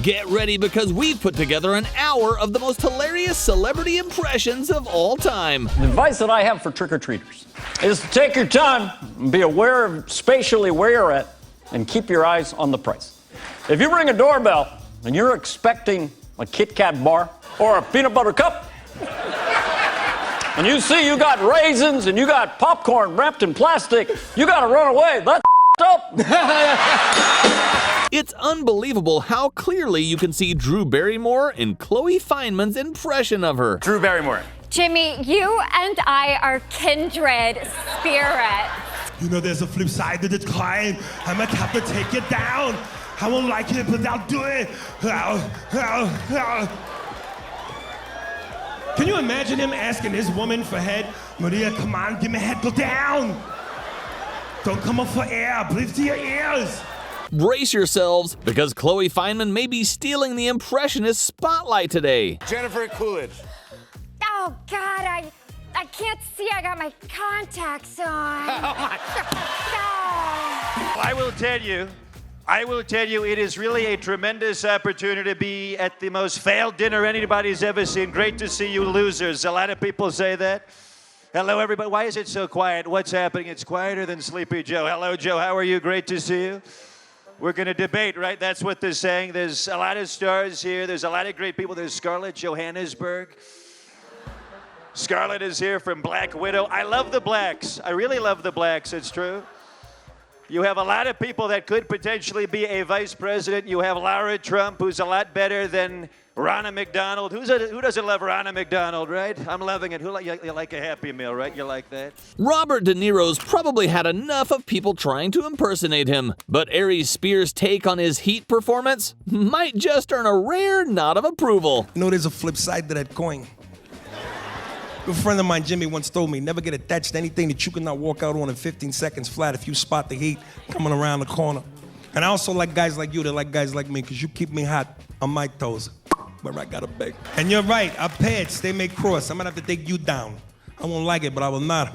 Get ready because we've put together an hour of the most hilarious celebrity impressions of all time. The advice that I have for trick-or-treaters is to take your time, be aware of spatially where you're at, and keep your eyes on the price. If you ring a doorbell and you're expecting a Kit Kat bar or a peanut butter cup, and you see you got raisins and you got popcorn wrapped in plastic, you gotta run away. That's up. It's unbelievable how clearly you can see Drew Barrymore in Chloe Fineman's impression of her. Drew Barrymore. Jimmy, you and I are kindred spirits. You know there's a flip side to the coin. I might have to take it down. I won't like it, but I'll do it. Can you imagine him asking his woman for head? Maria, come on, give me head, go down. Don't come up for air, breathe to your ears. Brace yourselves, because Chloe Fineman may be stealing the impressionist spotlight today. Jennifer Coolidge. Oh, God, I can't see. I got my contacts on. Oh, my God. Oh. I will tell you, it is really a tremendous opportunity to be at the most failed dinner anybody's ever seen. Great to see you losers. A lot of people say that. Hello, everybody. Why is it so quiet? What's happening? It's quieter than Sleepy Joe. Hello, Joe. How are you? Great to see you. We're going to debate, right? That's what they're saying. There's a lot of stars here. There's a lot of great people. There's Scarlett Johannesburg. Scarlett is here from Black Widow. I love the blacks. I really love the blacks. It's true. You have a lot of people that could potentially be a vice president. You have Lara Trump, who's a lot better than Ronna McDonald. Who doesn't love Ronna McDonald, right? I'm loving it. You like a Happy Meal, right? You like that? Robert De Niro's probably had enough of people trying to impersonate him, but Aries Spears' take on his Heat performance might just earn a rare nod of approval. You know there's a flip side to that coin. A good friend of mine, Jimmy, once told me, never get attached to anything that you cannot walk out on in 15 seconds flat if you spot the heat coming around the corner. And I also like guys like you that like guys like me, because you keep me hot on my toes, where I gotta beg. And you're right, our pads, they may cross. I'm gonna have to take you down. I won't like it, but I will not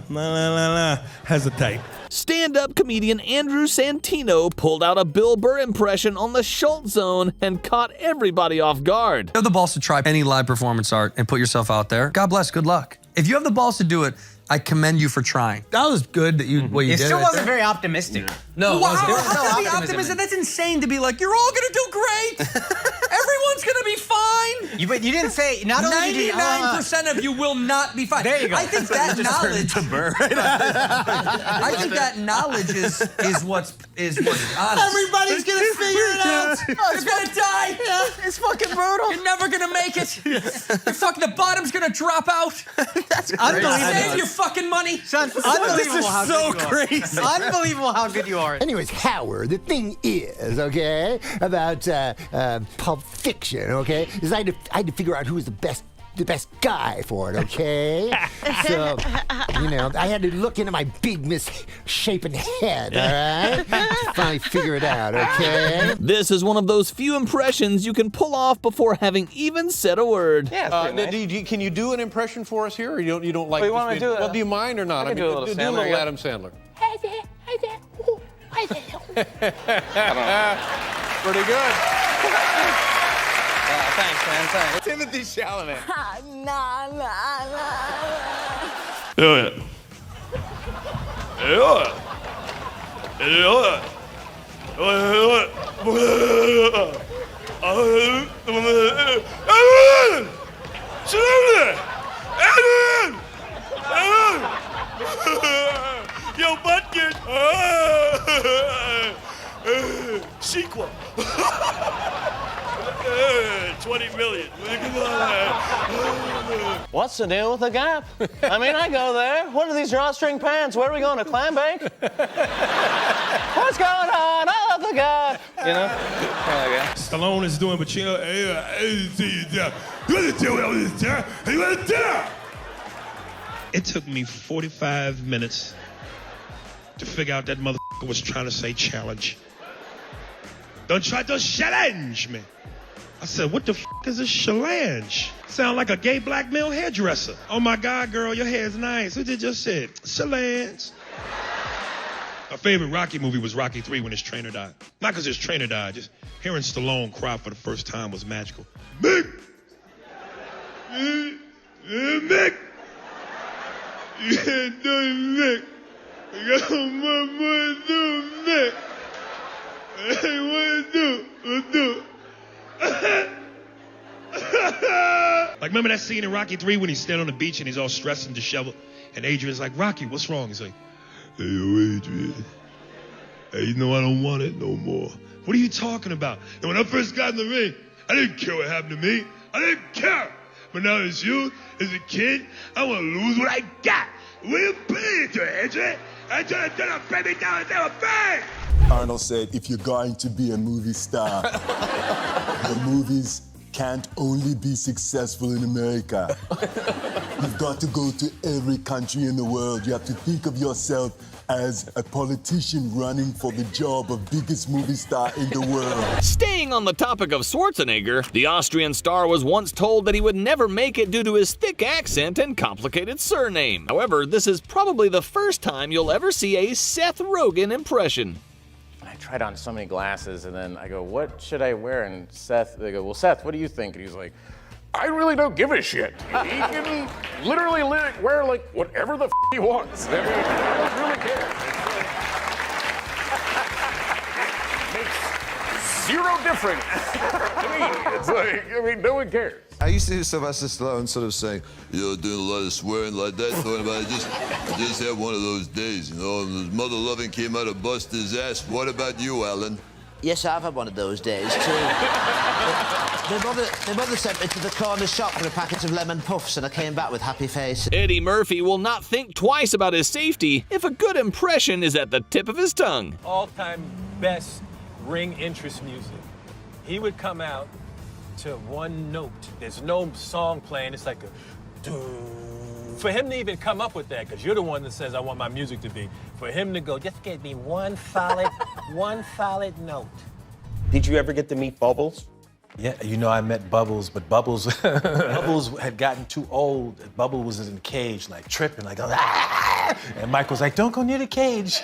hesitate. Stand-up comedian Andrew Santino pulled out a Bill Burr impression on the Schultz Zone and caught everybody off guard. You have the balls to try any live performance art and put yourself out there. God bless, good luck. If you have the balls to do it, I commend you for trying. That was good that you what you It did. still right wasn't there. very optimistic. No, it wasn't. There was no How can it be optimism optimism? in it. That's insane to be like, you're all gonna do great. Everyone's gonna be fine. But you didn't say, not only did you... 99% of you will not be fine. There you go. I think that knowledge. I think that knowledge is what's honest. Everybody's gonna figure it out. You're gonna die. Yeah, it's fucking brutal. You're never gonna make it. You're fucking the bottom's gonna drop out. That's unbelievable. Save your fucking money. Son, unbelievable how so good you are. crazy. Unbelievable how good you are. Anyways, Howard, the thing is, okay, about Pulp Fiction, okay, is I had to figure out who was the best guy for it, okay? So, you know, I had to look into my big misshapen head, all right? To finally figure it out, okay? This is one of those few impressions you can pull off before having even said a word. Yeah, Can you do an impression for us here, or you don't like? Well, you want me to do it? Well, do you mind or not? I can do a little do a Sandler, little yeah. Adam Sandler. Hi there, hi there, ooh, hi there. Pretty good. Thanks, man, thanks. Timothy Chalamet. Yo, Butkin! Sequel. 20 million. What's the deal with the Gap? I mean, I go there. What are these drawstring pants? Where are we going, to Clam Bank? What's going on? I love the Gap. You know? Stallone is doing Pacino. It took me 45 minutes to figure out that motherfucker was trying to say challenge. Don't try to challenge me. I said, what the is a challenge? Sound like a gay black male hairdresser. Oh my God, girl, your hair's nice. Who did just say challenge? My favorite Rocky movie was Rocky 3 when his trainer died. Not because his trainer died, just hearing Stallone cry for the first time was magical. Mick! Mick! Yeah, Mick! I got one more to do, Mick! Hey, what do? Like, remember that scene in Rocky 3 when he's standing on the beach and he's all stressed and disheveled? And Adrian's like, Rocky, what's wrong? He's like, hey, yo, Adrian. Hey, you know I don't want it no more. What are you talking about? And when I first got in the ring, I didn't care what happened to me. I didn't care. But now as you, as a kid, I want to lose what I got. What are you paying to, Adrian? I try to turn a baby down and say a bang! Arnold said, if you're going to be a movie star, the movies can't only be successful in America. You've got to go to every country in the world. You have to think of yourself as a politician running for the job of biggest movie star in the world. Staying on the topic of Schwarzenegger, the Austrian star was once told that he would never make it due to his thick accent and complicated surname. However, this is probably the first time you'll ever see a Seth Rogen impression. I tried on so many glasses, and then I go, what should I wear? And they go, well, Seth, what do you think? And he's like, I really don't give a shit. He can literally wear like whatever the he wants. I mean, I don't really care. It makes zero difference to me. It's like, I mean, no one cares. I used to hear Sylvester Stallone sort of say, doing a lot of swearing like that, talking about I just had one of those days, you know, and his mother loving came out to bust his ass. What about you, Alan? Yes, I've had one of those days, too. My mother sent me to the corner shop for a packet of lemon puffs, and I came back with happy face. Eddie Murphy will not think twice about his safety if a good impression is at the tip of his tongue. All-time best ring interest music. He would come out to one note. There's no song playing. It's like a doo. For him to even come up with that, because you're the one that says I want my music to be, for him to go, just give me one solid note. Did you ever get to meet Bubbles? Yeah, you know, I met Bubbles, but Bubbles had gotten too old. Bubbles was in the cage, like tripping, like, ah! And Mike was like, don't go near the cage.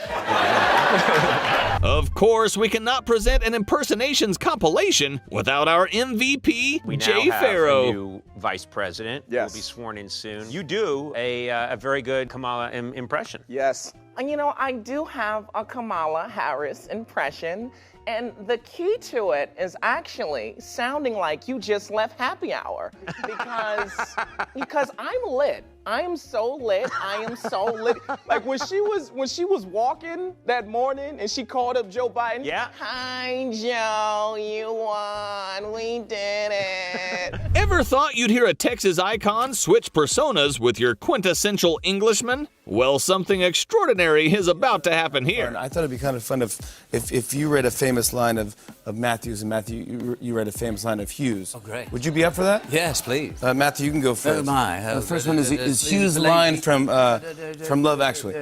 Of course, we cannot present an impersonations compilation without our MVP, We now Jay have Farrow. a new vice president. Yes. Will be sworn in soon. You do a very good Kamala impression. Yes. You know, I do have a Kamala Harris impression, and the key to it is actually sounding like you just left happy hour, because I'm lit. I am so lit. I am so lit. Like when she was walking that morning and she called up Joe Biden. Yeah. Hi, Joe, you won. We did it. Ever thought you'd hear a Texas icon switch personas with your quintessential Englishman? Well, something extraordinary is about to happen here. I thought it'd be kind of fun if you read a famous line of Matthews, and Matthew, you read a famous line of Hughes. Oh, great. Would you be up for that? Yes, please. Matthew, you can go first. Oh, my. The first one is Hughes' line from Love Actually.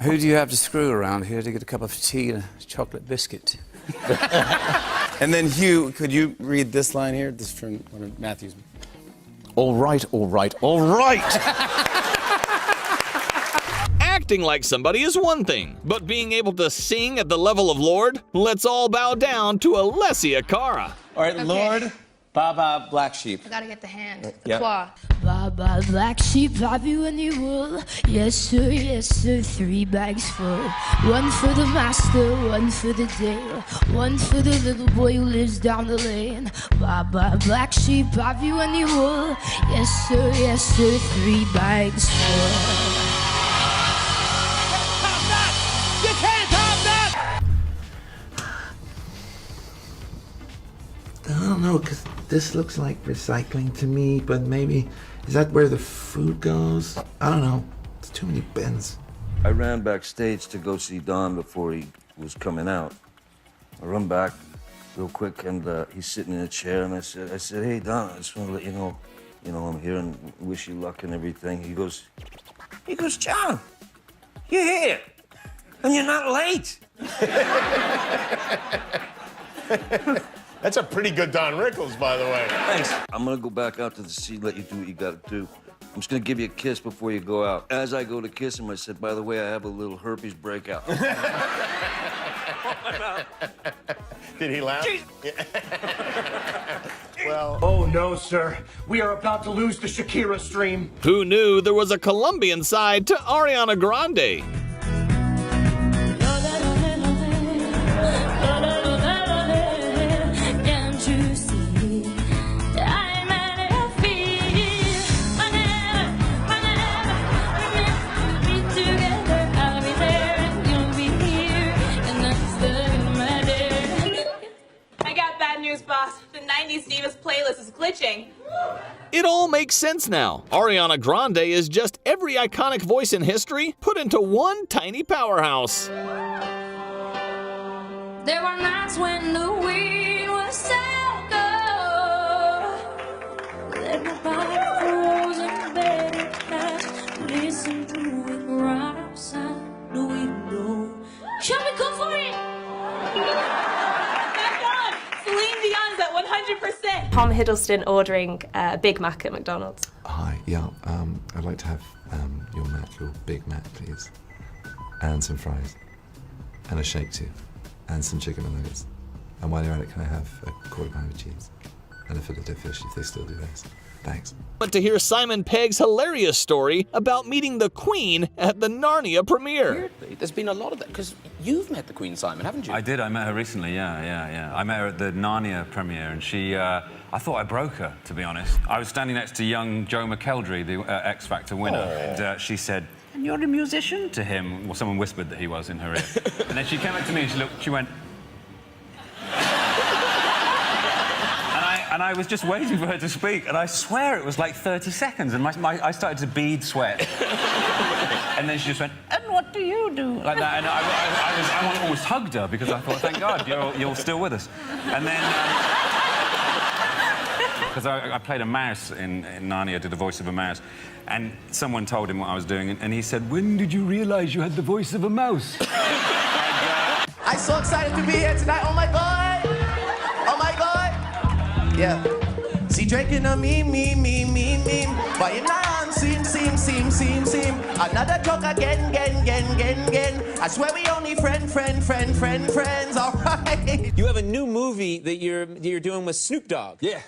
Who do you have to screw around here to get a cup of tea and a chocolate biscuit? And then Hugh, could you read this line here? This is from one of Matthew's. All right, all right, all right. Acting like somebody is one thing, but being able to sing at the level of Lord? Let's all bow down to Alessia Cara. All right, okay. Lord, Baba, Black Sheep. I gotta get the hand, the Yep. claw. Baba, black sheep, have you any wool? Yes, sir, 3 bags full. One for the master, one for the dale, one for the little boy who lives down the lane. Baba, black sheep, have you any wool? Yes, sir, 3 bags full. You can't have that! I don't know, because this looks like recycling to me, but maybe, is that where the food goes? I don't know. It's too many bins. I ran backstage to go see Don before he was coming out. I run back real quick, and he's sitting in a chair, and I said, hey, Don, I just want to let you know, I'm here and wish you luck and everything. He goes, John, you're here, and you're not late. That's a pretty good Don Rickles, by the way. Thanks. I'm gonna go back out to the sea, let you do what you gotta do. I'm just gonna give you a kiss before you go out. As I go to kiss him, I said, by the way, I have a little herpes breakout. Did he laugh? Well. Oh no, sir. We are about to lose the Shakira stream. Who knew there was a Colombian side to Ariana Grande? Boss, the 90s Divas playlist is glitching. It all makes sense now. Ariana Grande is just every iconic voice in history put into one tiny powerhouse. There were nights when the wind was sad. Let my body froze in bed at night. Listen to it right outside the window. Shall we go for it? At 100%. Tom Hiddleston ordering a Big Mac at McDonald's. Hi, yeah, I'd like to have your Big Mac, please. And some fries. And a shake too. And some chicken and nuggets. And while you're at it, can I have a quarter pound of cheese? And a fillet of fish if they still do those. Thanks. But to hear Simon Pegg's hilarious story about meeting the Queen at the Narnia premiere. Weirdly, there's been a lot of that, because you've met the Queen, Simon, haven't you? I did, I met her recently, yeah. I met her at the Narnia premiere, and she, I thought I broke her, to be honest. I was standing next to young Joe McKeldry, the X Factor winner, and she said, "And you're a musician?" to him. Well, someone whispered that he was in her ear. And then she came up to me and she went, and I was just waiting for her to speak, and I swear it was like 30 seconds, and I started to bead sweat. And then she just went, "And what do you do?" Like that, and I almost hugged her because I thought, thank God, you're still with us. And then, because I played a mouse in Narnia, did the voice of a mouse, and someone told him what I was doing, and he said, "When did you realise you had the voice of a mouse?" I'm so excited to be here tonight. Oh my God! Oh my God! Yeah. See, drinking a me. But you know, seem. Another joke again. I swear we only friends, all right. You have a new movie that you're doing with Snoop Dogg. Yeah.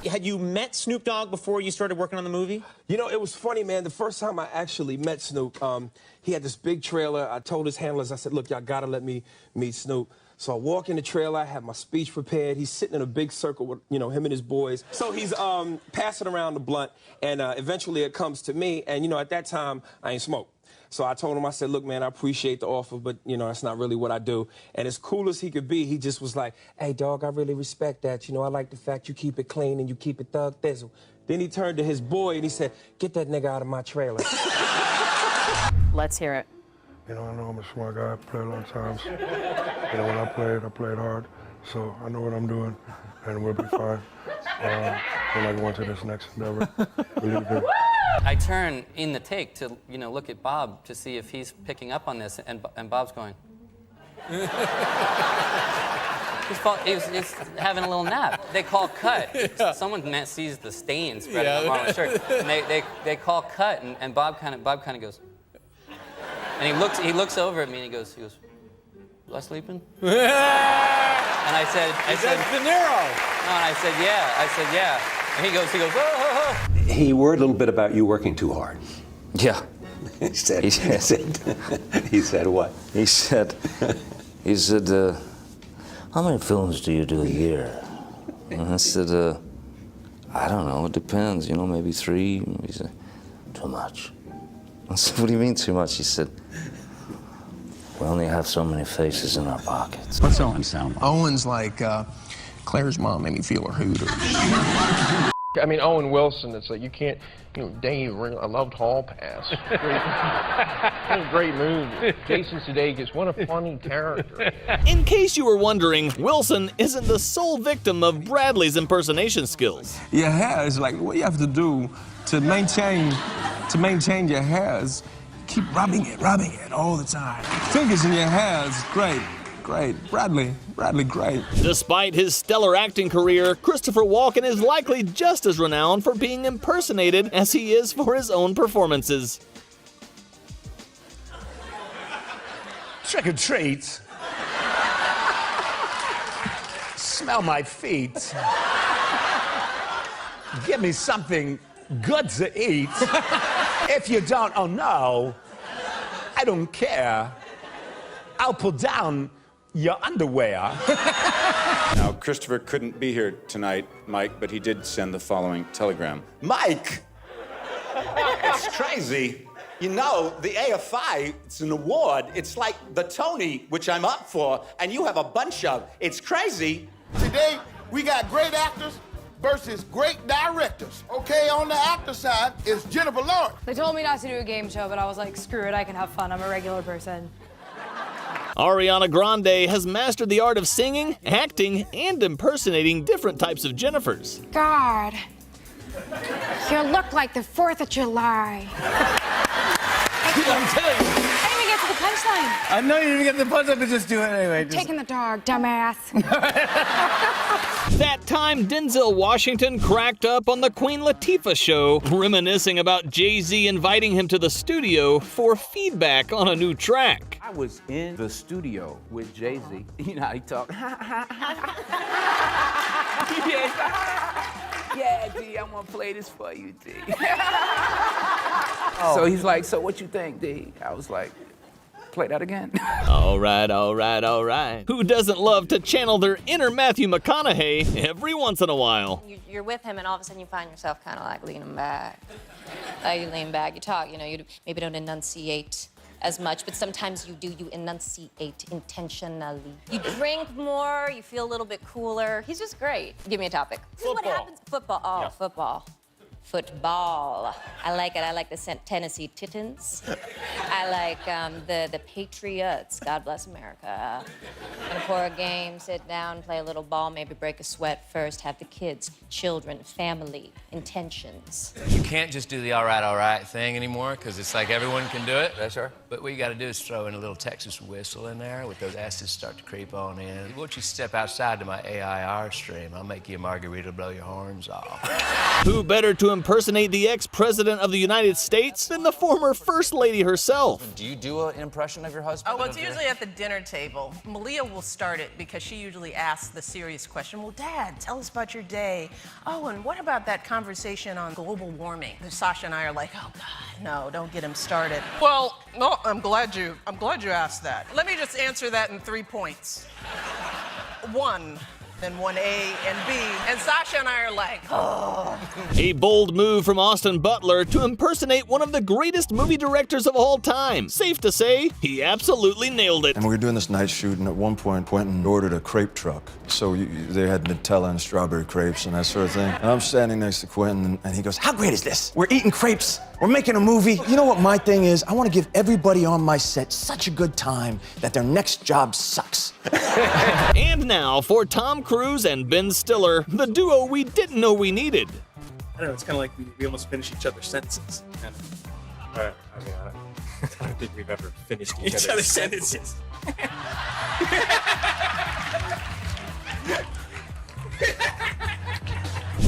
Had you met Snoop Dogg before you started working on the movie? You know, it was funny, man. The first time I actually met Snoop, he had this big trailer. I told his handlers, I said, look, y'all gotta let me meet Snoop. So I walk in the trailer, I have my speech prepared. He's sitting in a big circle with, him and his boys. So he's passing around the blunt, and eventually it comes to me. And, at that time, I ain't smoked. So I told him, I said, look, man, I appreciate the offer, but, that's not really what I do. And as cool as he could be, he just was like, hey, dog, I really respect that. I like the fact you keep it clean and you keep it thug thizzle. Then he turned to his boy and he said, get that nigga out of my trailer. Let's hear it. I know I'm a smart guy, I played a lot of times. When I played hard, so I know what I'm doing, and we'll be fine. We're like going to this next endeavor. Believe me. I turn in the take to, look at Bob to see if he's picking up on this, and Bob's going. He's having a little nap. They call cut. Someone sees the stain spreading on the shirt, and they call cut, and Bob kind of goes. And he looks over at me and he goes, was I sleeping? And I said, De Niro. No, and I said, yeah. And he goes, oh. He worried a little bit about you working too hard. Yeah. He said what? He said, how many films do you do a year? And I said, I don't know, it depends, maybe 3. He said, too much. I said, what do you mean too much? He said, we only have so many faces in our pockets. What's Owen sound like? Owen's like, Claire's mom made me feel her hooters. I mean, Owen Wilson, it's like you can't, Dave, I loved Hall Pass. Great movie. Jason Sudeikis, what a funny character. In case you were wondering, Wilson isn't the sole victim of Bradley's impersonation skills. Your hair is like, what you have to do to maintain your hair is keep rubbing it all the time. Fingers in your hair is great. great. Bradley, great. Despite his stellar acting career, Christopher Walken is likely just as renowned for being impersonated as he is for his own performances. Trick or treat. Smell my feet. Give me something good to eat. If you don't, oh no, I don't care. I'll pull down your underwear. Now, Christopher couldn't be here tonight, Mike, but he did send the following telegram. Mike, it's crazy. You know, the AFI, it's an award. It's like the Tony, which I'm up for, and you have a bunch of. It's crazy. Today, we got great actors versus great directors. Okay, on the actor side is Jennifer Lawrence. They told me not to do a game show, but I was like, screw it, I can have fun. I'm a regular person. Ariana Grande has mastered the art of singing, acting, and impersonating different types of Jennifers. God, you look like the 4th of July. I'm telling you. I didn't even get to the punchline. I know you didn't get the punchline, but just do it anyway. Taking the dog, dumbass. That time, Denzel Washington cracked up on the Queen Latifah show, reminiscing about Jay-Z inviting him to the studio for feedback on a new track. I was in the studio with Jay-Z. You know how he talked. Yeah, D, I'm gonna play this for you, D. So he's like, so what you think, D? I was like, play that again. All right, all right, all right. Who doesn't love to channel their inner Matthew McConaughey every once in a while? You're with him, and all of a sudden you find yourself kind of like leaning back. You lean back, you talk, you know, you maybe don't enunciate as much, but sometimes you do, you enunciate intentionally. You drink more, you feel a little bit cooler. He's just great. Give me a topic. Football. What happens? Football. Oh, yeah. Football. Football. I like it. I like the Tennessee Titans. I like the Patriots. God bless America. And before a game, sit down, play a little ball, maybe break a sweat first, have the kids, children, family, intentions. You can't just do the all right thing anymore, because it's like everyone can do it. That's right. But what you got to do is throw in a little Texas whistle in there with those acids start to creep on in. Once you step outside to my AIR stream, I'll make you a margarita to blow your horns off. Who better to impersonate the ex-president of the United States than the former First Lady herself? Do you do an impression of your husband? Oh, well, it's usually at the dinner table. Malia will start it because she usually asks the serious question. Well, Dad, tell us about your day. Oh, and what about that conversation on global warming? Sasha and I are like, oh, God, no, don't get him started. Well, no, I'm glad you asked that. Let me just answer that in 3 points. 1. Then 1A and B, and Sasha and I are like, oh. A bold move from Austin Butler to impersonate one of the greatest movie directors of all time. Safe to say, he absolutely nailed it. And we were doing this night shoot, and at one point, Quentin ordered a crepe truck. So they had Nutella and strawberry crepes and that sort of thing. And I'm standing next to Quentin, and he goes, how great is this? We're eating crepes. We're making a movie. You know what my thing is? I want to give everybody on my set such a good time that their next job sucks. And now for Tom Cruise and Ben Stiller, the duo we didn't know we needed. I don't know, it's kind of like we almost finish each other's sentences. Kind of. I don't think we've ever finished each other's sentences.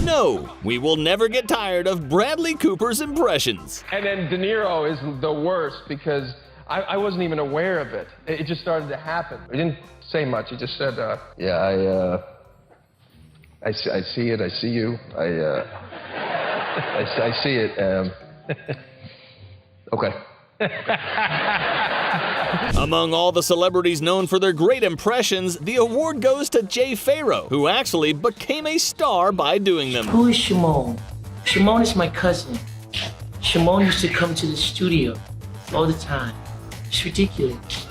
No, we will never get tired of Bradley Cooper's impressions. And then De Niro is the worst because I wasn't even aware of it. It just started to happen. He didn't say much. He just said, yeah, I see it. I see you. I see it. Okay. Among all the celebrities known for their great impressions, the award goes to Jay Pharoah, who actually became a star by doing them. Who is Shimon? Shimon is my cousin. Shimon used to come to the studio all the time. It's ridiculous.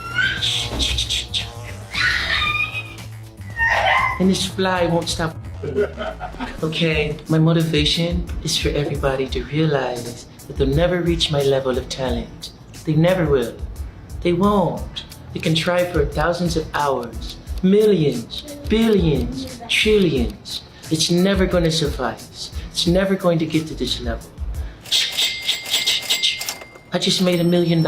And this fly won't stop. Okay, my motivation is for everybody to realize that they'll never reach my level of talent. They never will. They won't. They can try for thousands of hours, millions, billions, trillions. It's never going to suffice. It's never going to get to this level. I just made $1 million.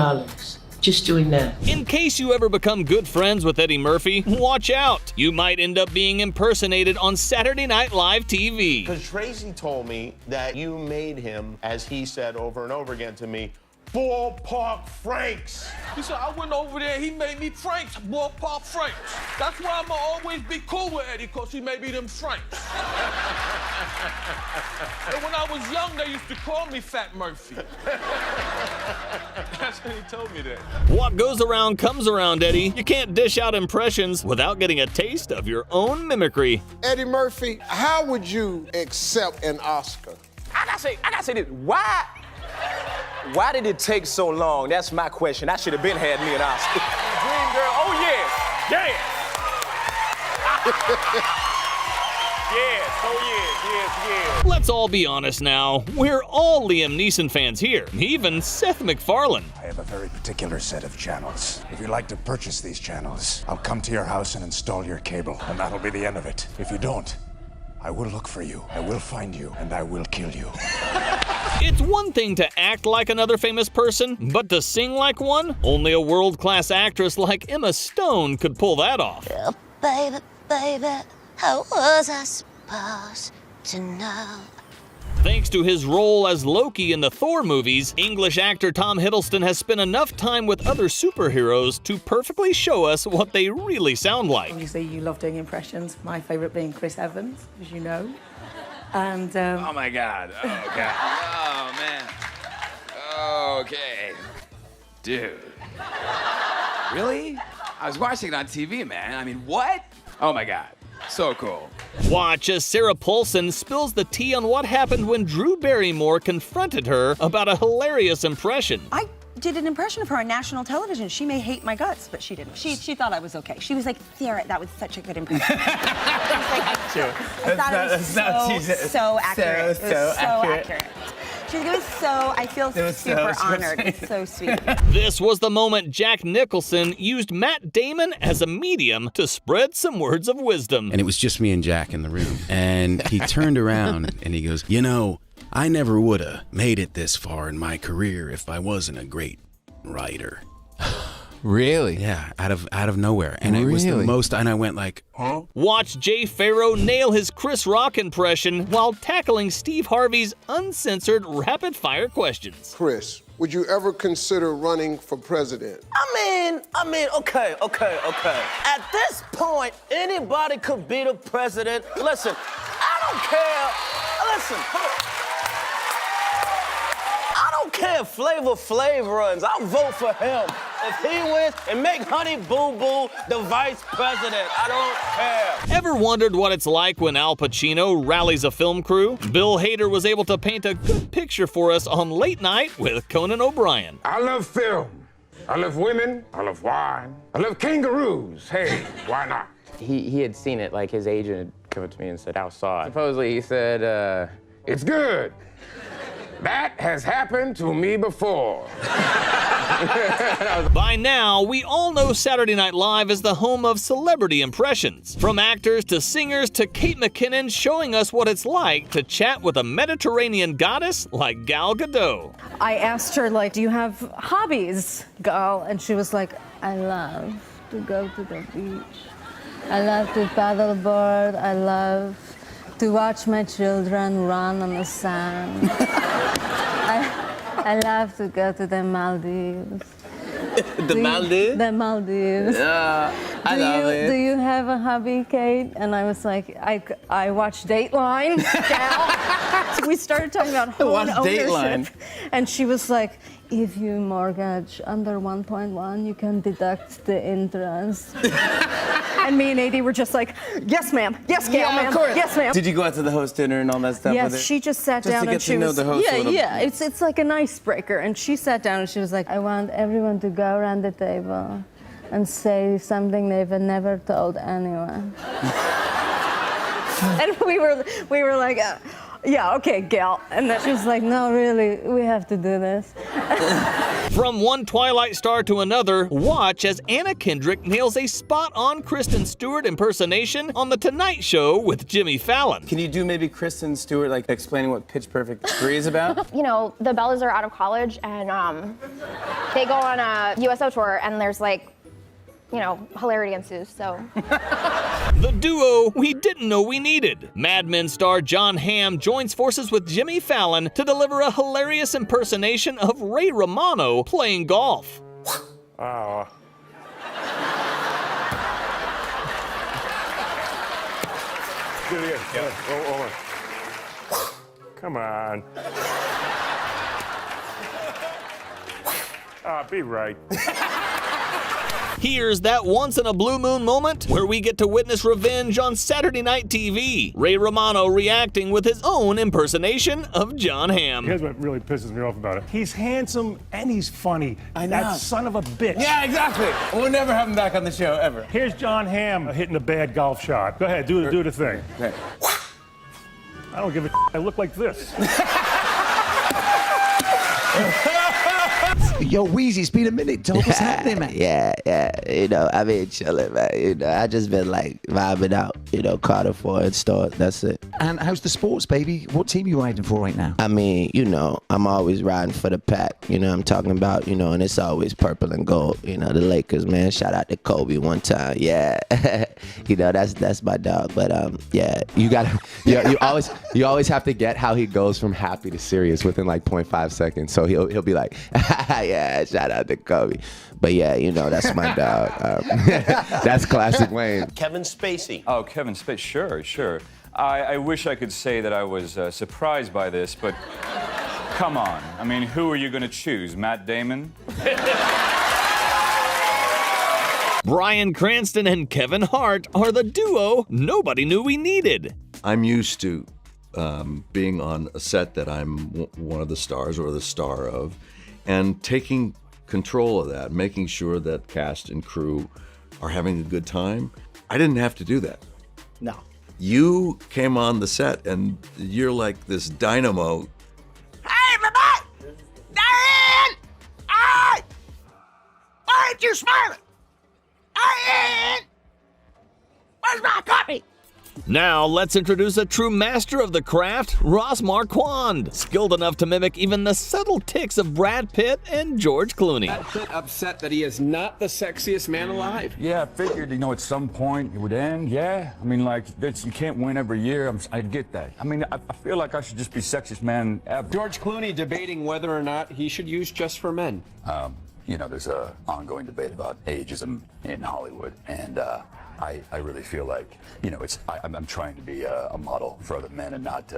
Just doing that. In case you ever become good friends with Eddie Murphy, watch out. You might end up being impersonated on Saturday Night Live TV. Because Tracy told me that you made him, as he said over and over again to me, Ballpark Franks. He said, I went over there, he made me Franks, Ballpark Franks. That's why I'ma always be cool with Eddie, because he made me them Franks. And when I was young, they used to call me Fat Murphy. That's when he told me that. What goes around comes around, Eddie. You can't dish out impressions without getting a taste of your own mimicry. Eddie Murphy, how would you accept an Oscar? I gotta say this. Why did it take so long? That's my question. I should have been had me an Oscar. Dream girl, oh yes, yes. Yes, oh yes. Let's all be honest now. We're all Liam Neeson fans here, even Seth MacFarlane. I have a very particular set of channels. If you'd like to purchase these channels, I'll come to your house and install your cable, and that'll be the end of it. If you don't, I will look for you, I will find you, and I will kill you. It's one thing to act like another famous person, but to sing like one? Only a world-class actress like Emma Stone could pull that off. Oh, baby, baby, how was I supposed to know? Thanks to his role as Loki in the Thor movies, English actor Tom Hiddleston has spent enough time with other superheroes to perfectly show us what they really sound like. Obviously, you love doing impressions. My favourite being Chris Evans, as you know. And, Oh, my God. Oh, God. Oh, man. Okay. Dude. Really? I was watching it on TV, man. I mean, what? Oh, my God. So cool. Watch as Sarah Paulson spills the tea on what happened when Drew Barrymore confronted her about a hilarious impression. I did an impression of her on national television. She may hate my guts, but she didn't. She thought I was okay. She was like, Sarah, that was such a good impression. I thought it was so accurate. It was so accurate. She was like, it was so, I feel super honored. It's so sweet. This was the moment Jack Nicholson used Matt Damon as a medium to spread some words of wisdom. And it was just me and Jack in the room. And he turned around and he goes, you know, I never would have made it this far in my career if I wasn't a great writer. Really? Yeah, out of nowhere. And it was the most, and I went like, huh? Watch Jay Pharoah nail his Chris Rock impression while tackling Steve Harvey's uncensored rapid-fire questions. Chris, would you ever consider running for president? I mean, okay. At this point, anybody could be the president. Listen, I don't care. Listen, I don't care if Flavor Flav runs. I'll vote for him. If he wins, and make Honey Boo Boo the vice president. I don't care. Ever wondered what it's like when Al Pacino rallies a film crew? Bill Hader was able to paint a good picture for us on Late Night with Conan O'Brien. I love film. I love women. I love wine. I love kangaroos. Hey, why not? He had seen it, like his agent had come up to me and said, Al saw it. Supposedly he said, it's good. That has happened to me before. By now, we all know Saturday Night Live is the home of celebrity impressions. From actors to singers to Kate McKinnon showing us what it's like to chat with a Mediterranean goddess like Gal Gadot. I asked her, like, do you have hobbies, Gal? And she was like, I love to go to the beach. I love to paddleboard. I love to watch my children run on the sand. I love to go to the Maldives. The Maldives? The Maldives. Yeah, I love it. Do you have a hobby, Kate? And I was like, I watch Dateline, Gal. So we started talking about home ownership. Dateline. And she was like, if you mortgage under 1.1, you can deduct the interest. And me and AD were just like, yes, ma'am. Yes, Gail, ma'am. Of course. Yes, ma'am. Did you go out to the host dinner and all that stuff with her? Yes, she just sat down and she was... Just to get to know the host a little. Yeah, it's like an icebreaker. And she sat down and she was like, I want everyone to go around the table and say something they've never told anyone. And we were like... yeah, okay, Gail. And then she was like, no, really, we have to do this. From one Twilight star to another, watch as Anna Kendrick nails a spot-on Kristen Stewart impersonation on The Tonight Show with Jimmy Fallon. Can you do maybe Kristen Stewart, like, explaining what Pitch Perfect 3 is about? You know, the Bellas are out of college, and they go on a USO tour, and there's, like, you know, hilarity ensues, so. The duo we didn't know we needed. Mad Men star Jon Hamm joins forces with Jimmy Fallon to deliver a hilarious impersonation of Ray Romano playing golf. Oh. Do it again. Yeah. Come on. Be right. Here's that once-in-a-blue-moon moment where we get to witness revenge on Saturday Night TV. Ray Romano reacting with his own impersonation of Jon Hamm. Here's what really pisses me off about it. He's handsome and he's funny. I know. That son of a bitch. Yeah, exactly. We'll never have him back on the show, ever. Here's Jon Hamm hitting a bad golf shot. Go ahead, do the thing. Okay. I don't give a I look like this. Yo, Weezy, it's been a minute. Tell us what's happening, man. Yeah. You know, I been chilling, man. You know, I just been like vibing out. You know, Carter 4 and Star. That's it. And how's the sports, baby? What team are you riding for right now? I mean, you know, I'm always riding for the pack. You know what I'm talking about? You know, and it's always purple and gold. You know, the Lakers, man. Shout out to Kobe one time. Yeah. You know, that's my dog. But yeah, you gotta. You always have to get how he goes from happy to serious within like 0.5 seconds. So he'll be like, yeah, shout out to Kobe. But yeah, you know, that's my dog. That's classic Wayne. Kevin Spacey. Oh, Kevin Spacey, sure. I wish I could say that I was surprised by this, but come on. I mean, who are you going to choose? Matt Damon? Bryan Cranston and Kevin Hart are the duo nobody knew we needed. I'm used to being on a set that I'm one of the stars or the star of, and taking control of that, making sure that cast and crew are having a good time. I didn't have to do that. No. You came on the set and you're like this dynamo. Hey, everybody! Diane! Hey! Why aren't you smiling? Diane! Where's my coffee? Now let's introduce a true master of the craft, Ross Marquand, skilled enough to mimic even the subtle tics of Brad Pitt and George Clooney. Brad Pitt upset that he is not the sexiest man alive. Yeah, I figured, you know, at some point it would end, yeah. I mean, like, you can't win every year. I get that. I mean, I feel like I should just be sexiest man ever. George Clooney debating whether or not he should use Just for Men. You know, there's an ongoing debate about ageism in Hollywood, and I really feel like, you know, I'm trying to be a model for other men and not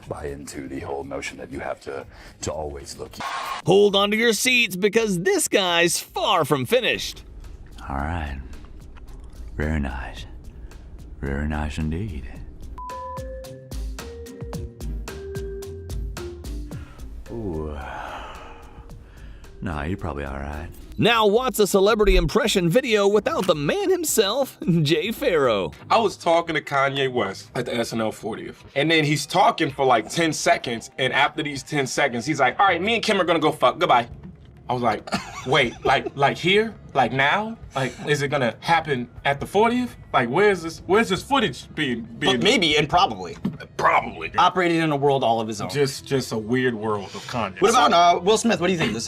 buy into the whole notion that you have to always look. Hold on to your seats because this guy's far from finished. All right. Very nice. Very nice indeed. Ooh. Nah, you're probably all right. Now what's a celebrity impression video without the man himself, Jay Pharoah? I was talking to Kanye West at the SNL 40th, and then he's talking for like 10 seconds, and after these 10 seconds, he's like, all right, me and Kim are gonna go fuck, goodbye. I was like, wait, like here? Like now? Like, is it gonna happen at the 40th? Like, where's this footage being? But maybe and probably. Probably. Operating in a world all of his own. Just a weird world of Kanye. What about Will Smith? What do you think of this?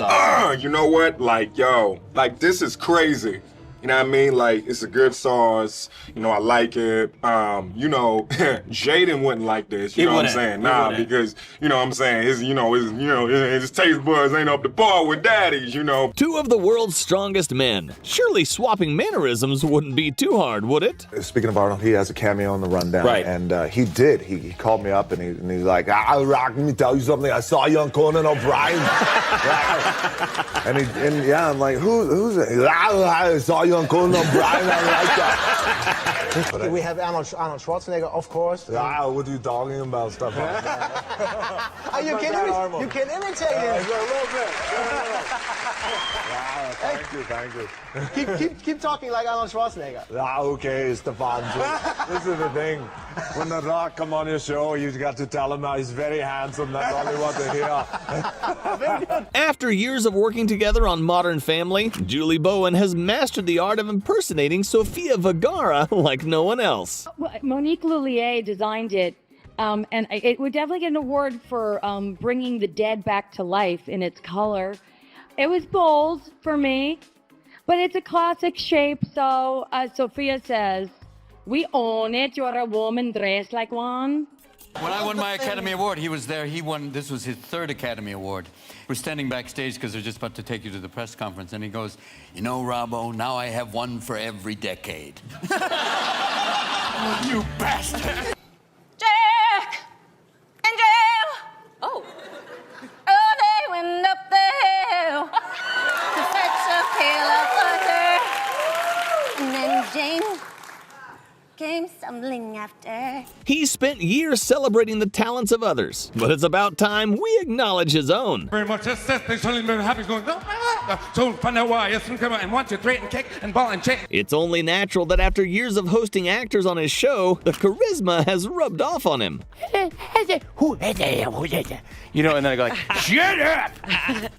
You know what? Like, yo, like this is crazy. You know what I mean? Like, it's a good sauce. You know, I like it. You know, Jaden wouldn't like this. You know what I'm saying? Nah, because you know what I'm saying. His taste buds ain't up to par with Daddy's. You know. Two of the world's strongest men. Surely swapping mannerisms wouldn't be too hard, would it? Speaking of Arnold, he has a cameo in the rundown, right? And he did. He called me up and he's like, Rock, let me tell you something. I saw you on Conan O'Brien. and I'm like, who's it? He's like, I saw you on Conan O'Brien. I like that. We have Arnold Schwarzenegger, of course. What are you talking about? Stuff like that. You can imitate him. A little bit. Wow, thank you. Keep talking like Arnold Schwarzenegger. Ah, okay, Stefan. This is the thing. When The Rock come on your show, you got to tell him he's very handsome. That's all he wants to hear. After years of working together on Modern Family, Julie Bowen has mastered the art of impersonating Sofia Vergara like no one else. Well, Monique Lullier designed it, and it would definitely get an award for bringing the dead back to life in its color. It was bold for me, but it's a classic shape, so Sophia says, "We own it, you're a woman dressed like one." When I won my Academy Award, he was there. He won, this was his 3rd Academy Award. We're standing backstage because they're just about to take you to the press conference, and he goes, "You know, Robbo, now I have one for every decade." You bastard! Jack and Jill. Oh. Oh, they went up the hill to fetch a pail of butter. And then Jane came stumbling after. He spent years celebrating the talents of others, but it's about time we acknowledge his own. Very much. They're only been happy going. So find out why. Yes, come on and 1, 2, 3 and kick and ball and chain. It's only natural that after years of hosting actors on his show, the charisma has rubbed off on him. You know, and then I go like, shut up!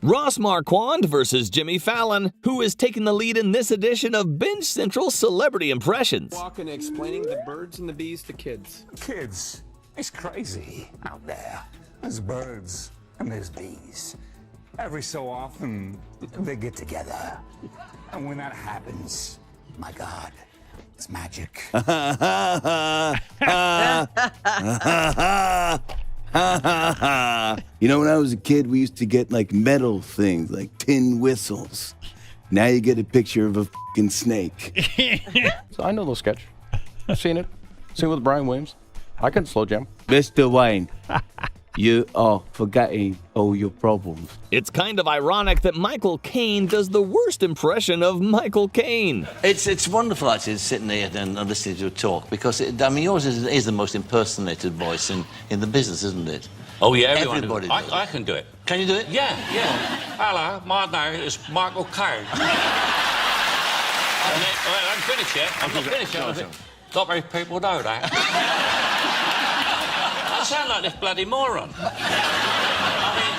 Ross Marquand versus Jimmy Fallon, who is taking the lead in this edition of Binge Central Celebrity Impressions. Walking and explaining the birds and the bees to kids. Kids, it's crazy out there. There's birds and there's bees. Every so often, they get together. And when that happens, my God, it's magic. You know, when I was a kid, we used to get like metal things, like tin whistles. Now you get a picture of a fucking snake. So I know those sketch. I've seen it. Seen it with Brian Williams. I can slow jam. Mr. Wayne, you are forgetting all your problems. It's kind of ironic that Michael Caine does the worst impression of Michael Caine. It's wonderful actually sitting here and listening to you talk because yours is the most impersonated voice in the business, isn't it? Oh yeah, everybody. I can do it. Can you do it? Yeah. Hello, my name is Michael Caine. I'm finished yet. I'm not finished yet. Not many people know that. I sound like this bloody moron. I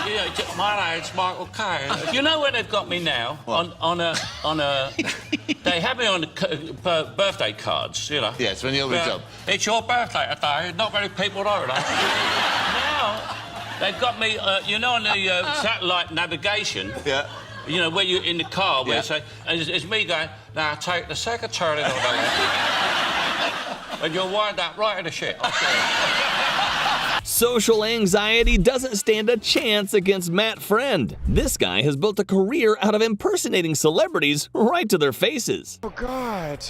mean, you know, my name's Michael Caine. You know where they've got me now? On a. They have me on the birthday cards, you know. Yes, when you're on the job. It's your birthday today. Not many people know that. Now they've got me. You know, on the satellite navigation. Yeah. You know, where you're in the car, where you say, and it's me going, now take the second turning on the left. And you'll wind up right in the shit. Social anxiety doesn't stand a chance against Matt Friend. This guy has built a career out of impersonating celebrities right to their faces. Oh, God.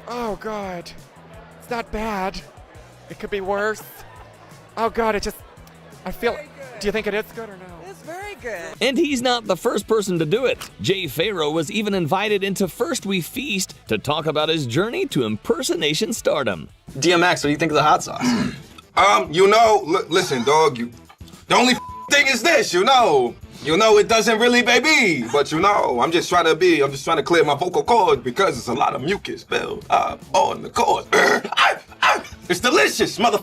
Oh, God. It's not bad. It could be worse. Oh, God, I feel... Do you think it is good or no? It's very good. And he's not the first person to do it. Jay Farrow was even invited into First We Feast to talk about his journey to impersonation stardom. DMX, what do you think of the hot sauce? You know, listen, dog, the only thing is this, you know it doesn't really, baby, but you know, I'm just trying to clear my vocal cords because there's a lot of mucus built up on the cords. It's delicious, mother.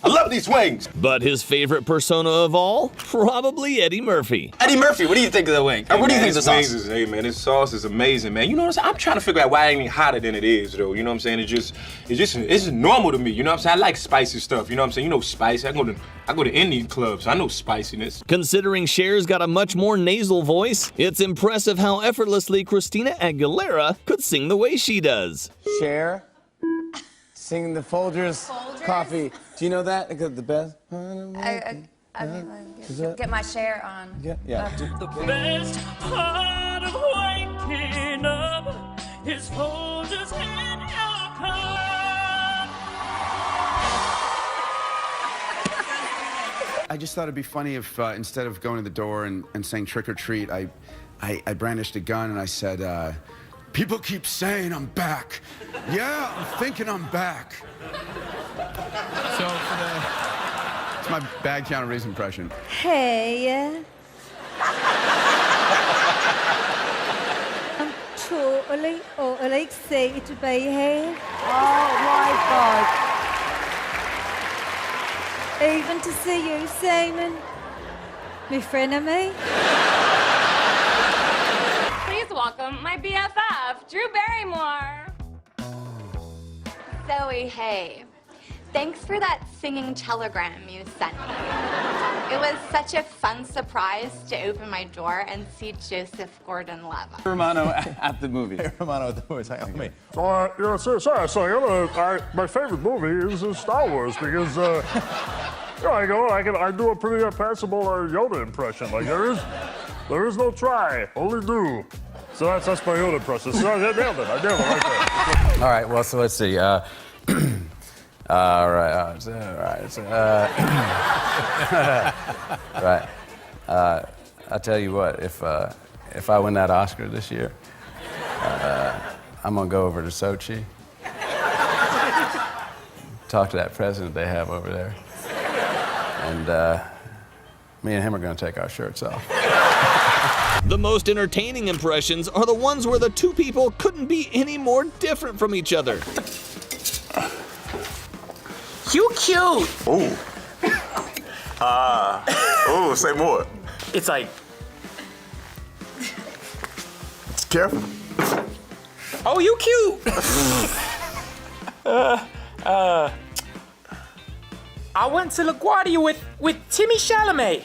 I love these wings. But his favorite persona of all? Probably Eddie Murphy. Eddie Murphy, what do you think of the wing? Or what do you think of the sauce? Hey, man, this sauce is amazing, man. You know what I'm saying? I'm trying to figure out why it ain't hotter than it is, though. You know what I'm saying? It's normal to me. You know what I'm saying? I like spicy stuff. You know what I'm saying? You know spicy. I go to Indian clubs. I know spiciness. Considering Cher's got a much more nasal voice, it's impressive how effortlessly Christina Aguilera could sing the way she does. Cher, sing the Folgers coffee. Do you know that? The best. Get my share on. Yeah. The best part of waking up is Folgers in your cup. I just thought it'd be funny if instead of going to the door and saying trick or treat, I brandished a gun and I said, people keep saying I'm back. Yeah, I'm thinking I'm back. So it's my bad Keanu Reeves impression. Hey. totally excited to be here. Oh my God. Even to see you, Simon. My frenemy. Please welcome my BFF, Drew Barrymore. Zoe, hey. Thanks for that singing telegram you sent me. It was such a fun surprise to open my door and see Joseph Gordon-Levitt. Romano at the movie. Romano at the movies. Hang on, me. So, my favorite movie is Star Wars because, I do a pretty passable Yoda impression. Like, there is no try, only do. So that's my Yoda impression. So I nailed it. I nailed it right there. All right, well, so let's see. Right. I tell you what, if I win that Oscar this year, I'm gonna go over to Sochi, talk to that president they have over there, and me and him are gonna take our shirts off. The most entertaining impressions are the ones where the two people couldn't be any more different from each other. You cute. Ooh. Ooh, say more. It's like, Careful. oh, you cute. I went to LaGuardia with Timmy Chalamet.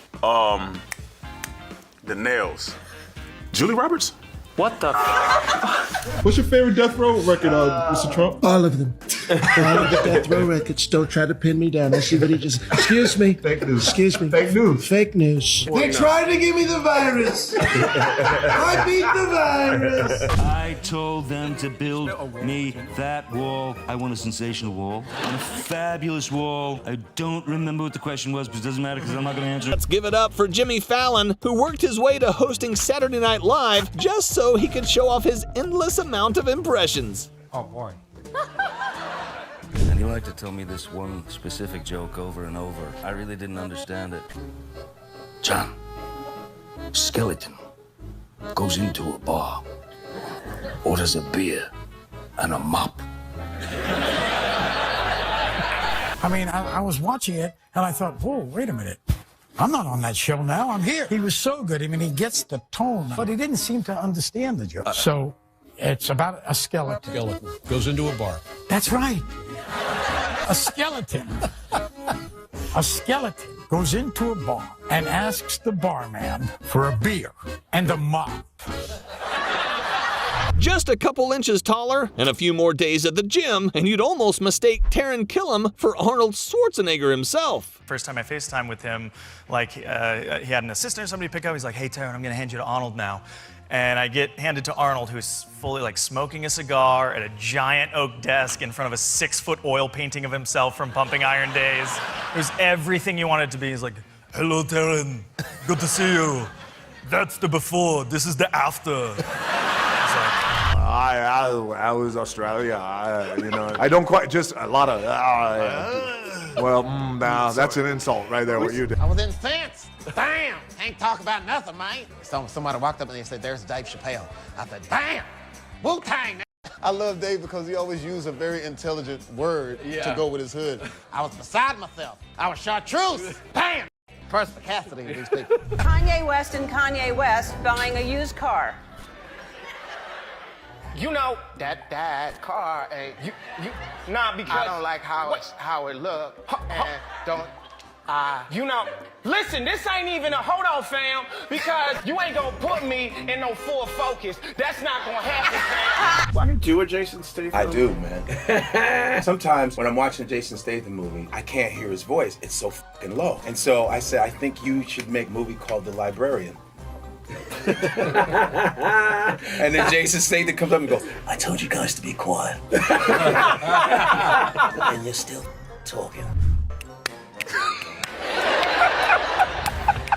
The nails. Julie Roberts? What the? What's your favorite death row record, Mr. Trump? All of them. All of the death row records. Don't try to pin me down. I see what he just. Excuse me. Fake news. Excuse me. Fake news. Fake news. They tried to give me the virus. I beat the virus. I told them to build me that wall. I want a sensational wall. And a fabulous wall. I don't remember what the question was, but it doesn't matter because I'm not going to answer it. Let's give it up for Jimmy Fallon, who worked his way to hosting Saturday Night Live just so he could show off his endless amount of impressions. Oh, boy. And he liked to tell me this one specific joke over and over. I really didn't understand it. John, skeleton goes into a bar, orders a beer and a mop. I mean, I was watching it and I thought, whoa, wait a minute. I'm not on that show now, I'm here. He was so good. I mean, he gets the tone, but he didn't seem to understand the joke. So it's about a skeleton. Skeleton goes into a bar. That's right. A skeleton. A skeleton goes into a bar and asks the barman for a beer and a mop. Just a couple inches taller and a few more days at the gym, and you'd almost mistake Taron Killam for Arnold Schwarzenegger himself. First time I FaceTime with him, like he had an assistant or somebody pick up. He's like, "Hey, Taron, I'm gonna hand you to Arnold now." And I get handed to Arnold, who's fully like smoking a cigar at a giant oak desk in front of a 6-foot oil painting of himself from Pumping Iron days. It was everything you wanted it to be. He's like, "Hello, Taron, good to see you. That's the before, this is the after." I was Australia. I don't quite, just a lot of, well, now that's an insult right there, what you did. I was incensed. Damn, can't talk about nothing, man. Somebody walked up and they said, "There's Dave Chappelle." I said, "Damn, Wu-Tang." I love Dave because he always used a very intelligent word to go with his hood. I was beside myself. I was chartreuse. Damn. Perspicacity of these people. Kanye West and Kanye West buying a used car. You know that car ain't Nah, because I don't like how it look and don't you know, listen, this ain't even a hold on, fam, because you ain't gonna put me in no full focus. That's not gonna happen, fam. You do a Jason Statham? I do, man. Sometimes when I'm watching a Jason Statham movie, I can't hear his voice. It's so fucking low. And so I said, I think you should make a movie called The Librarian. And then Jason Statham comes up and goes, "I told you guys to be quiet." And you're still talking.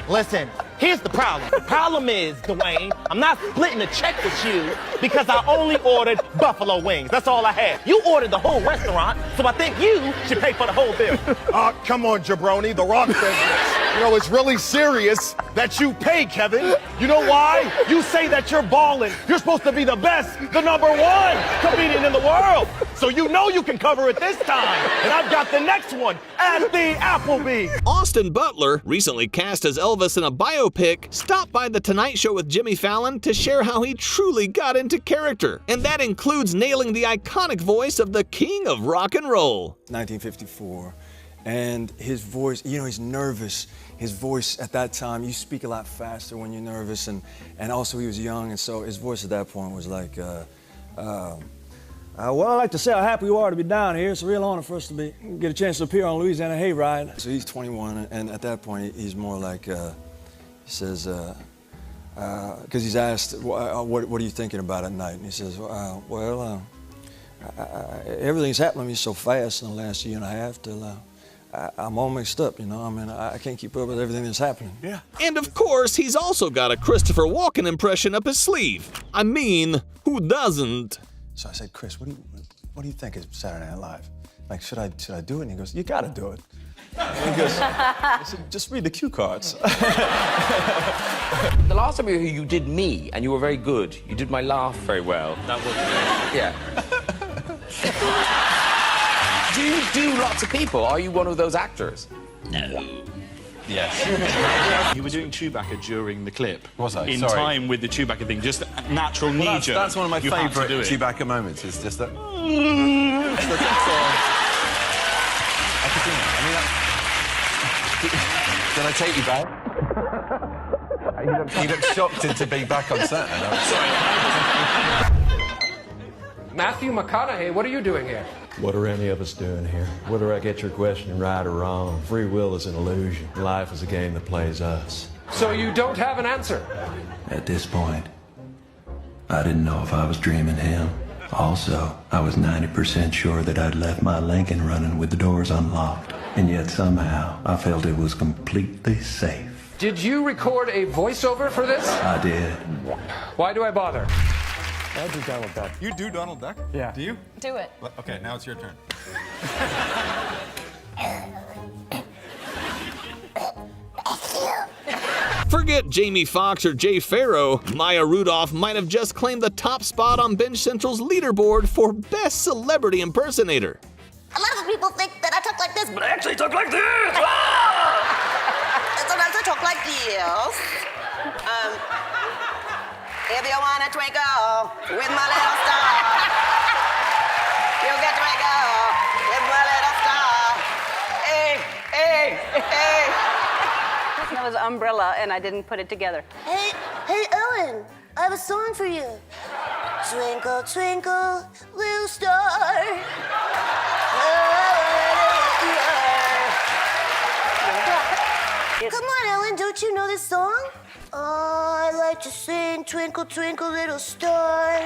Listen, Here's the problem. The problem is, Dwayne, I'm not splitting a check with you because I only ordered buffalo wings. That's all I had. You ordered the whole restaurant, so I think you should pay for the whole bill. Come on, jabroni, The Rock business. You know, it's really serious that you pay, Kevin. You know why? You say that you're balling. You're supposed to be the best, the #1 comedian in the world. So you know you can cover it this time. And I've got the next one at the Applebee. Austin Butler, recently cast as Elvis in a biopic, stopped by The Tonight Show with Jimmy Fallon to share how he truly got into character. And that includes nailing the iconic voice of the king of rock and roll. 1954, and his voice, you know, he's nervous. His voice at that time, you speak a lot faster when you're nervous, and also he was young, and so his voice at that point was like, well, I'd like to say how happy we are to be down here. It's a real honor for us to get a chance to appear on Louisiana Hayride. So he's 21, and at that point, he's more like, he says, because he's asked, what are you thinking about at night? And he says, everything's happening to me so fast in the last year and a half till I'm all mixed up, you know. I mean, I can't keep up with everything that's happening. Yeah. And of course, he's also got a Christopher Walken impression up his sleeve. I mean, who doesn't? So I said, Chris, what do you think of Saturday Night Live? Like, should I do it? And he goes, you gotta do it. And he goes, I said, just read the cue cards. The last time you did me, and you were very good. You did my laugh very well. That was good. Yeah. Do you do lots of people? Are you one of those actors? No. Yes. You were doing Chewbacca during the clip. Was I? In Sorry. time with the Chewbacca thing, just natural knee-jerk. That's one of my You had to favourite do it. Chewbacca moments. It's just that. I could do it. I mean, did I take you back? You look shocked to be back on set. Sorry. Matthew McConaughey, what are you doing here? What are any of us doing here? Whether I get your question right or wrong, free will is an illusion. Life is a game that plays us. So you don't have an answer? At this point, I didn't know if I was dreaming him. Also, I was 90% sure that I'd left my Lincoln running with the doors unlocked. And yet somehow, I felt it was completely safe. Did you record a voiceover for this? I did. Why do I bother? I do Donald Duck. You do Donald Duck? Yeah. Do you? Do it. Okay, now it's your turn. Forget Jamie Foxx or Jay Farrow, Maya Rudolph might have just claimed the top spot on Binge Central's leaderboard for Best Celebrity Impersonator. A lot of people think that I talk like this, but I actually talk like this. And sometimes I talk like this. If you want to twinkle with my little star, you get twinkle with my little star. Hey, hey, hey. That was Umbrella, and I didn't put it together. Hey, Ellen, I have a song for you. Twinkle, twinkle, little star. Come on, Ellen, don't you know this song? Oh, I like to sing Twinkle, Twinkle, Little Star.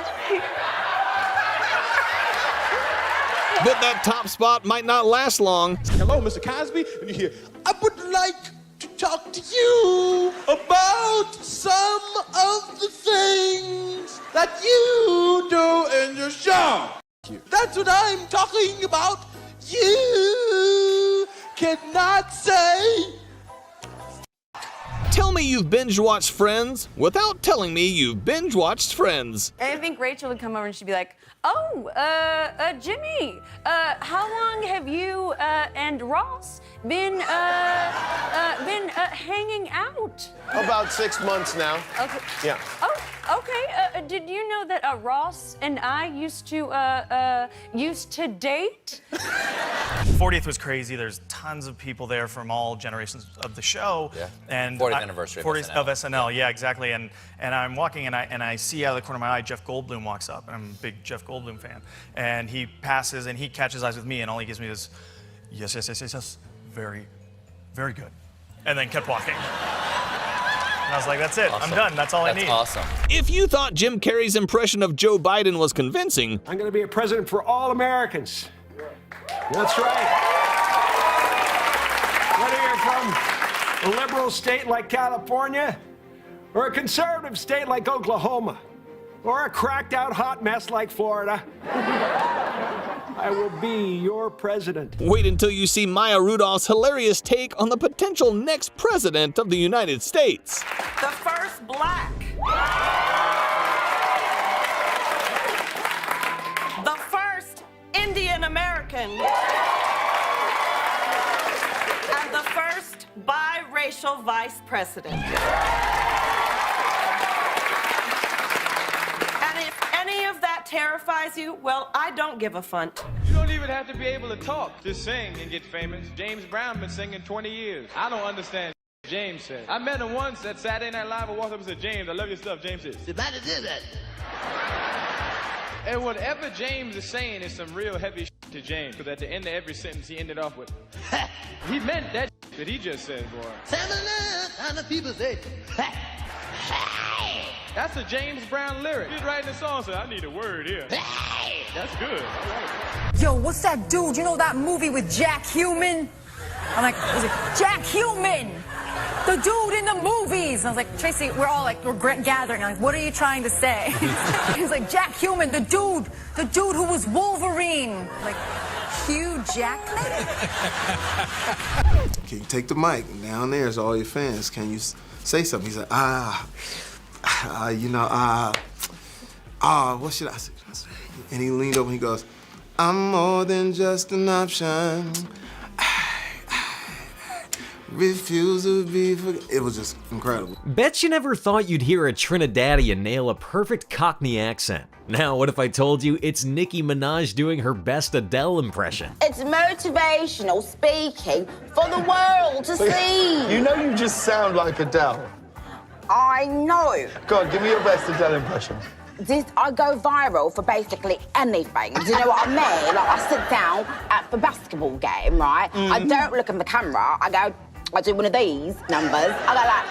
But that top spot might not last long. Hello, Mr. Cosby, and you hear, I would like to talk to you about some of the things that you do in your show. That's what I'm talking about. You cannot say. Tell me you've binge-watched Friends without telling me you've binge-watched Friends. I think Rachel would come over and she'd be like, oh, Jimmy, how long have you and Ross been hanging out? About 6 months now. Okay. Yeah. Oh, okay. Did you know that Ross and I used to date? 40th was crazy. There's tons of people there from all generations of the show. Yeah. And 40th anniversary of SNL. Of SNL, yeah, exactly. And I'm walking and I see out of the corner of my eye Jeff Goldblum walks up, and I'm a big Jeff Goldblum fan. And he passes and he catches eyes with me, and all he gives me is, yes, yes, yes, yes, yes, very, very good. And then kept walking. And I was like, that's it. Awesome. I'm done. That's all I need. That's awesome. If you thought Jim Carrey's impression of Joe Biden was convincing, I'm going to be a president for all Americans. That's right. Whether you're from A liberal state like California? Or a conservative state like Oklahoma? Or a cracked out hot mess like Florida? I will be your president. Wait until you see Maya Rudolph's hilarious take on the potential next president of the United States. The first black. The first Indian American. And the first biracial vice president. And if any of that terrifies you, well, I don't give a funt. You don't even have to be able to talk to sing and get famous. James Brown been singing 20 years. I don't understand James said. I met him once at Saturday Night Live. I walked up and said, James, I love your stuff. James said, and whatever James is saying is some real heavy shit to James, because at the end of every sentence he ended off with, he meant that shit that he just said, boy. People say, that's a James Brown lyric. He's writing a song, so I need a word here. That's good. Yo, what's that dude? You know that movie with Jack Human? I'm like, is it Jack Human? The dude in the movies. And I was like, Tracy, we're gathering. I'm like, what are you trying to say? He's like, Jack Human, the dude who was Wolverine. I'm like, Hugh Jackman? Can you take the mic? Down there's all your fans. Can you say something? He's like, what should I say? And he leaned over and he goes, I'm more than just an option. Refuse to be forgiven. It was just incredible. Bet you never thought you'd hear a Trinidadian nail a perfect Cockney accent. Now, what if I told you it's Nicki Minaj doing her best Adele impression? It's motivational speaking for the world to see. You know you just sound like Adele. I know. Go on, give me your best Adele impression. I go viral for basically anything. Do you know what I mean? Like, I sit down at the basketball game, right? I don't look in the camera. I do one of these numbers. I go like,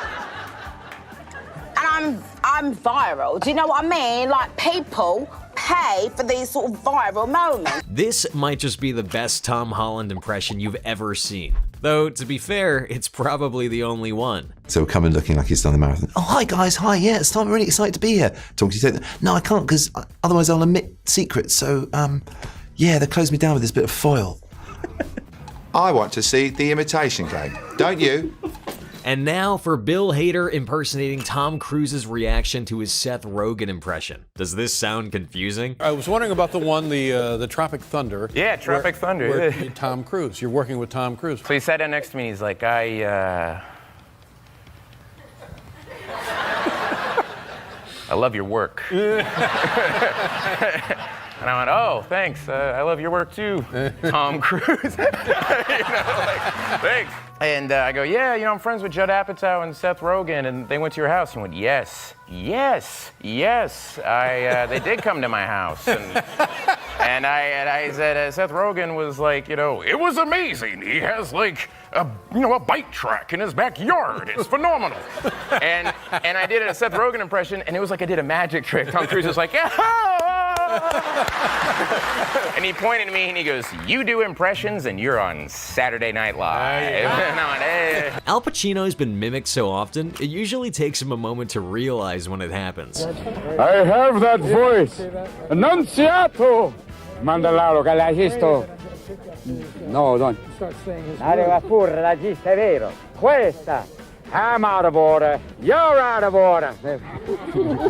and I'm viral. Do you know what I mean? Like, people pay for these sort of viral moments. This might just be the best Tom Holland impression you've ever seen. Though, to be fair, it's probably the only one. So we'll come in looking like he's done the marathon. Oh, hi guys, hi, yeah, I'm really excited to be here. Talk to you. No, I can't, because otherwise I'll admit secrets. So, yeah, they closed me down with this bit of foil. I want to see The Imitation Game, don't you? And now for Bill Hader impersonating Tom Cruise's reaction to his Seth Rogen impression. Does this sound confusing? I was wondering about the Tropic Thunder. Yeah, Tropic Thunder. Where Tom Cruise. You're working with Tom Cruise. So he sat down next to me and he's like, I love your work. And I went, oh, thanks. I love your work too, Tom Cruise. Thanks. And I go, yeah, I'm friends with Judd Apatow and Seth Rogen, and they went to your house. He went, yes. They did come to my house. And I said, Seth Rogen was like, it was amazing. He has like a bike track in his backyard. It's phenomenal. And I did a Seth Rogen impression, and it was like I did a magic trick. Tom Cruise was like, and he pointed at me and he goes, you do impressions and you're on Saturday Night Live. Al Pacino's been mimicked so often, it usually takes him a moment to realize when it happens. I have that voice. Annunziato. Mandalaro, galagista. No, don't. Arriva pure, regista, è vero. Questa. I'm out of order. You're out of order.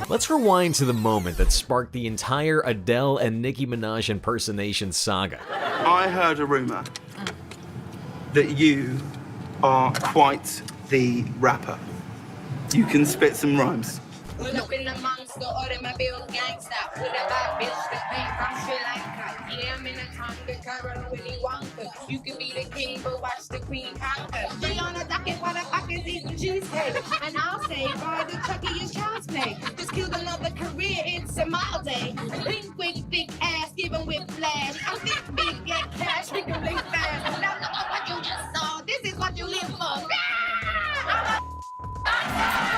Let's rewind to the moment that sparked the entire Adele and Nicki Minaj impersonation saga. I heard a rumor that you are quite the rapper. You can spit some rhymes. Up in the monster, automobile gangsta with a bad bitch that came from Sri Lanka. Yeah, I'm in a Tonga, Carrey, Willy Wonka. You can be the king, but watch the queen conquer. Be on a docket while the fuckers eating cheesecake. And I'll say, by the chuckiest child's play. Just killed another career, it's a mild day. Think with big ass, giving with flash. I think big, get cash, we can blink fast. Now look at what you just saw, this is what you live for.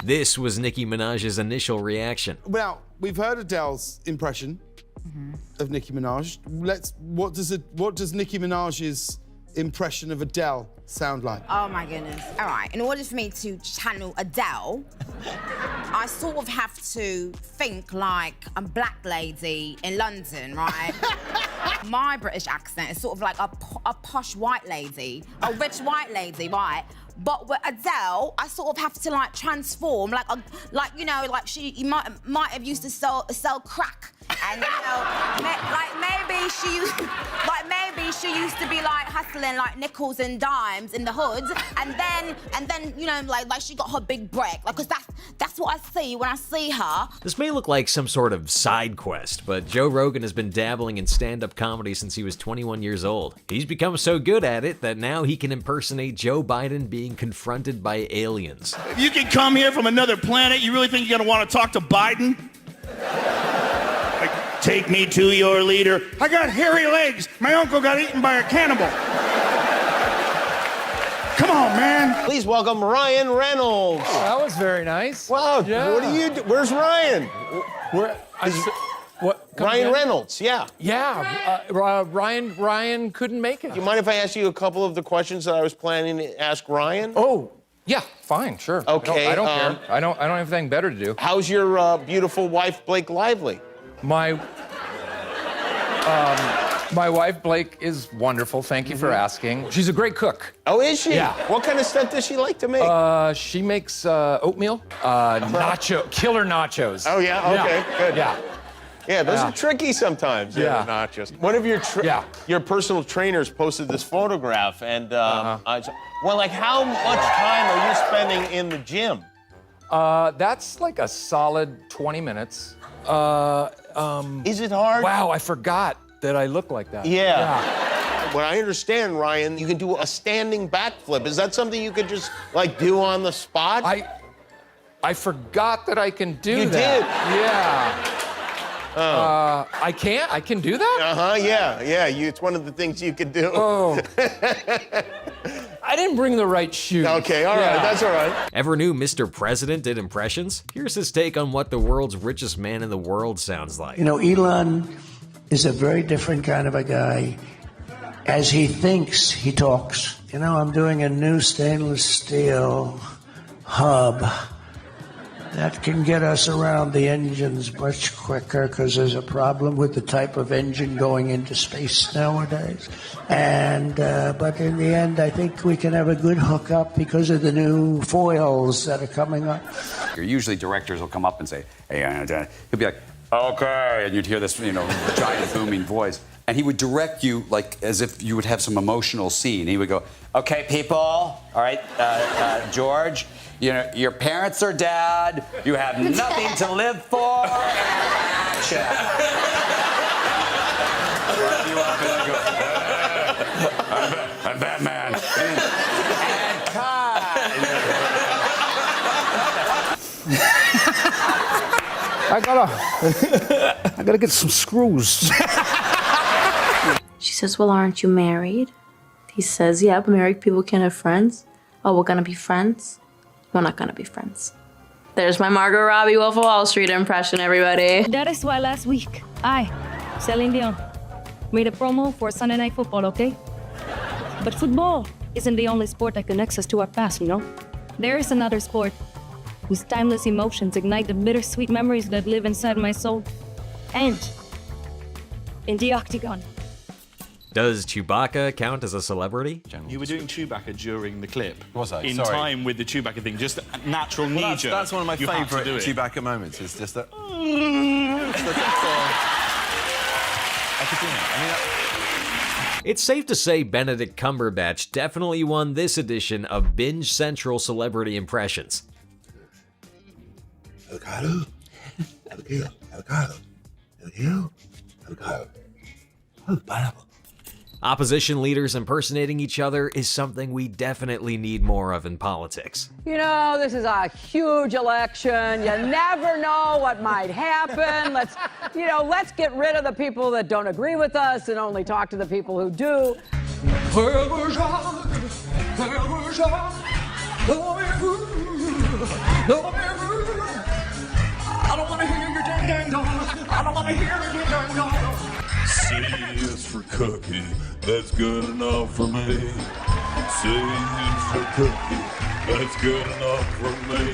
This was Nicki Minaj's initial reaction. Well, we've heard Adele's impression of Nicki Minaj. What does Nicki Minaj's impression of Adele sound like? Oh my goodness. All right, in order for me to channel Adele, I sort of have to think like a black lady in London, right? My British accent is sort of like a posh white lady, a rich white lady, right? But with Adele, I sort of have to like transform, like you know, like she might have used to sell crack, and you know, maybe she used to be like hustling like nickels and dimes in the hood, and then you know, like she got her big break, like, 'cause that's what I see when I see her. This may look like some sort of side quest, but Joe Rogan has been dabbling in stand-up comedy since he was 21 years old. He's become so good at it that now he can impersonate Joe Biden being confronted by aliens. If you can come here from another planet, you really think you're gonna want to talk to Biden? Like, take me to your leader. I got hairy legs. My uncle got eaten by a cannibal. Come on, man. Please welcome Ryan Reynolds. Oh, that was very nice. Wow, Yeah. what are you where's Ryan? Ryan Reynolds, yeah. Yeah, Ryan couldn't make it. Do you mind if I ask you a couple of the questions that I was planning to ask Ryan? Oh, yeah, fine, sure. Okay. I don't care. I don't have anything better to do. How's your beautiful wife, Blake Lively? My wife, Blake, is wonderful. Thank you for asking. She's a great cook. Oh, is she? Yeah. What kind of stuff does she like to make? She makes oatmeal, killer nachos. Oh, yeah? Okay, good. Yeah. Yeah, those are tricky sometimes. Yeah. Not just. One of your personal trainers posted this photograph, and well, like, how much time are you spending in the gym? That's like a solid 20 minutes. Is it hard? Wow, I forgot that I look like that. Yeah. What I understand, Ryan, you can do a standing backflip. Is that something you could just like do on the spot? I forgot that I can do you that. You did? Yeah. Oh. I can do that? Yeah. It's one of the things you can do. Oh. I didn't bring the right shoes. Okay, all right, that's all right. Ever knew Mr. President did impressions? Here's his take on what the world's richest man in the world sounds like. You know, Elon is a very different kind of a guy. As he thinks, he talks. You know, I'm doing a new stainless steel hub that can get us around the engines much quicker because there's a problem with the type of engine going into space nowadays. And but in the end, I think we can have a good hookup because of the new foils that are coming up. Usually directors will come up and say, hey, he'll be like, okay, and you'd hear this, you know, giant booming voice. And he would direct you like as if you would have some emotional scene. He would go, okay, people, all right, George, you know, your parents are dead, you have nothing to live for. Action. I'm Batman. And I gotta get some screws. She says, well, aren't you married? He says, yeah, but married people can't have friends. Oh, we're gonna be friends? We're not gonna be friends. There's my Margot Robbie Wolf of Wall Street impression, everybody. That is why last week, I, Celine Dion, made a promo for Sunday Night Football, okay? But football isn't the only sport that connects us to our past, you know? There is another sport whose timeless emotions ignite the bittersweet memories that live inside my soul. And in the octagon. Does Chewbacca count as a celebrity? You were doing Chewbacca during the clip. Was I? In Sorry. time with the Chewbacca thing, just a natural knee-jerk. That's one of my You had to favourite do it. Chewbacca moments. It's just that. I could do it. It's safe to say Benedict Cumberbatch definitely won this edition of Binge Central Celebrity Impressions. Avocado, avocado, avocado, avocado, avocado, pineapple. Opposition leaders impersonating each other is something we definitely need more of in politics. You know, this is a huge election. You never know what might happen. Let's get rid of the people that don't agree with us and only talk to the people who do. I don't want to hear your ding dang dong. I don't want to hear your ding dang dong. for cookie, that's good enough for me. C is for cookie, that's good enough for me.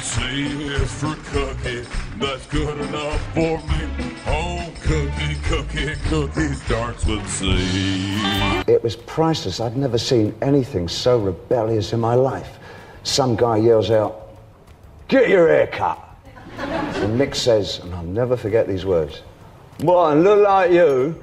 C is for cookie, that's good enough for me. Oh, cookie, cookie, cookie starts with C. It was priceless. I'd never seen anything so rebellious in my life. Some guy yells out, "Get your hair cut." And Mick says, and I'll never forget these words, "What, and look like you?"